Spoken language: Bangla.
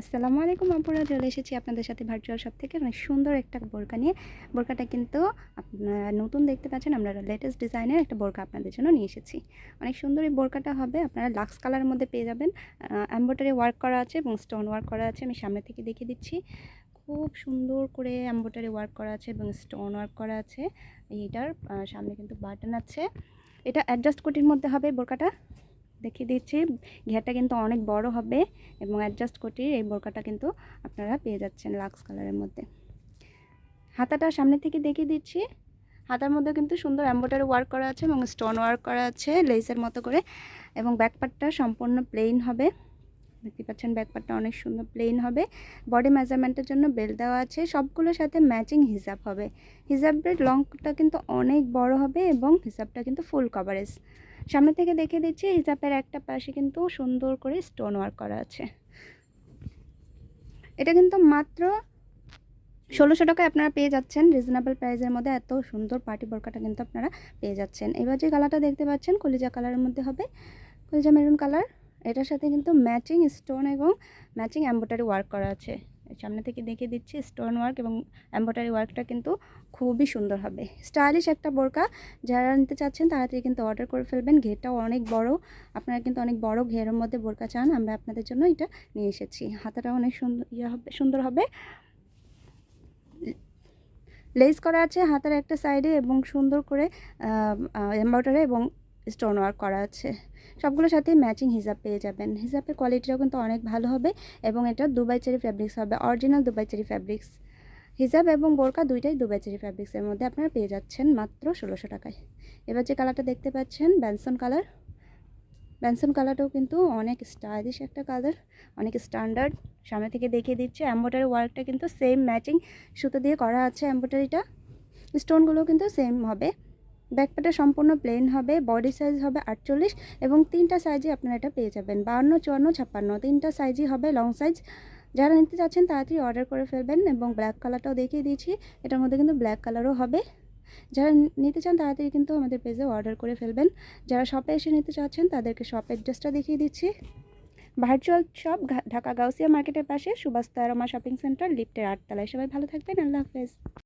আসসালামু আলাইকুম আপুরা, চলে এসেছি আপনাদের সাথে ভার্চুয়াল শপ থেকে অনেক সুন্দর একটা বোরকা নিয়ে। বোরকাটা কিন্তু আপনারা নতুন দেখতে পাচ্ছেন, আমরা লেটেস্ট ডিজাইনের একটা বোরকা আপনাদের জন্য নিয়ে এসেছি। অনেক সুন্দর এই বোরকাটা হবে, আপনারা লাক্স কালারের মধ্যে পেয়ে যাবেন। এমব্রয়ডারি ওয়ার্ক করা আছে এবং স্টোন ওয়ার্ক করা আছে। আমি সামনে থেকে দেখিয়ে দিচ্ছি, খুব সুন্দর করে এমব্রয়ডারি ওয়ার্ক করা আছে এবং স্টোন ওয়ার্ক করা আছে। এইটার সামনে কিন্তু বাটন আছে। এটা অ্যাডজাস্ট কোটির মধ্যে হবে বোরকাটা, দেখিয়ে দিচ্ছি। ঘেরটা কিন্তু অনেক বড় হবে এবং অ্যাডজাস্ট কোটির এই বোরকাটা কিন্তু আপনারা পেয়ে যাচ্ছেন লাক্স কালারের মধ্যে। হাতাটা সামনে থেকে দেখিয়ে দিচ্ছি। হাতার মধ্যে কিন্তু সুন্দর এমব্রয়ডারি ওয়ার্ক করা আছে এবং স্টোন ওয়ার্ক করা আছে লেসের মতো করে, এবং ব্যাকপার্টটা সম্পূর্ণ প্লেন হবে। দেখতে পাচ্ছেন ব্যাকপার্টটা অনেক সুন্দর প্লেন হবে। বডি মেজারমেন্টের জন্য বেল্ট দেওয়া আছে। সবগুলোর সাথে ম্যাচিং হিজাব হবে। হিজাবের লংটা কিন্তু অনেক বড় হবে এবং হিজাবটা কিন্তু ফুল কভারেজ। সামনে থেকে দেখে দিচ্ছি, হিজাবের একটা পাশে কিন্তু সুন্দর করে স্টোন ওয়ার্ক করা আছে। এটা কিন্তু মাত্র 1600 টাকায় আপনারা পেয়ে যাচ্ছেন রিজনেবল প্রাইসের মধ্যে। এত সুন্দর পার্টি বোরকাটা কিন্তু আপনারা পেয়ে যাচ্ছেন। এবার যে কালারটা দেখতে পাচ্ছেন কলিজা কালারের মধ্যে হবে, কলিজা মেরুন কালার। এটার সাথে কিন্তু ম্যাচিং স্টোন এবং ম্যাচিং এমব্রয়ডারি ওয়ার্ক করা আছে। সামনে থেকে দেখিয়ে দিচ্ছি, স্টোন ওয়ার্ক এবং এমব্রয়ডারি ওয়ার্কটা কিন্তু খুবই সুন্দর হবে। স্টাইলিশ একটা বোরকা, যারা নিতে চাচ্ছেন তাড়াতাড়ি কিন্তু অর্ডার করে ফেলবেন। ঘেরটাও অনেক বড়, আপনারা কিন্তু অনেক বড় ঘেরের মধ্যে বোরকা চান, আমরা আপনাদের জন্য এটা নিয়ে এসেছি। হাতাটাও অনেক সুন্দর সুন্দর হবে। লেস করা আছে হাতার একটা সাইডে এবং সুন্দর করে এমব্রয়ডারি এবং স্টোন ওয়ার্ক করা আছে। সবগুলোর সাথে ম্যাচিং হিজাব পেয়ে যাবেন। হিজাবের কোয়ালিটিটাও কিন্তু অনেক ভালো হবে এবং এটা দুবাই চেরি ফ্যাব্রিক্স হবে, অরিজিনাল দুবাই চেরি ফ্যাব্রিক্স। হিজাব এবং বোরকা দুইটাই দুবাই চেরি ফ্যাব্রিক্সের মধ্যে আপনারা পেয়ে যাচ্ছেন মাত্র 1600 টাকায়। এবার যে কালারটা দেখতে পাচ্ছেন বেনসন কালার। বেনসন কালারটাও কিন্তু অনেক স্টাইলিশ একটা কালার, অনেক স্ট্যান্ডার্ড। সামনে থেকে দেখিয়ে দিচ্ছে, এমব্রয়ডারি ওয়ার্কটা কিন্তু সেম ম্যাচিং সুতো দিয়ে করা আছে। এমব্রয়ডারিটা স্টোনগুলো কিন্তু সেম হবে। ব্যাকপার্টটা সম্পূর্ণ প্লেন হবে। বডি সাইজ হবে 48 এবং তিনটা সাইজে আপনারা এটা পেয়ে যাবেন, 52, 54, 56, তিনটা সাইজই হবে লং সাইজ। যারা নিতে চাচ্ছেন তাড়াতাড়ি অর্ডার করে ফেলবেন। এবং ব্ল্যাক কালারটাও দেখিয়ে দিয়েছি, এটার মধ্যে কিন্তু ব্ল্যাক কালারও হবে। যারা নিতে চান তাড়াতাড়ি কিন্তু আমাদের পেজে অর্ডার করে ফেলবেন। যারা শপে এসে নিতে চাচ্ছেন তাদেরকে শপ অ্যাড্রেসটা দেখিয়ে দিচ্ছি। ভার্চুয়াল শপ, ঢাকা গাউসিয়া মার্কেটের পাশে সুভাষ তারমা শপিং সেন্টার, লিফটের 8 তলায়। সবাই ভালো থাকবেন, আল্লাহ হাফেজ।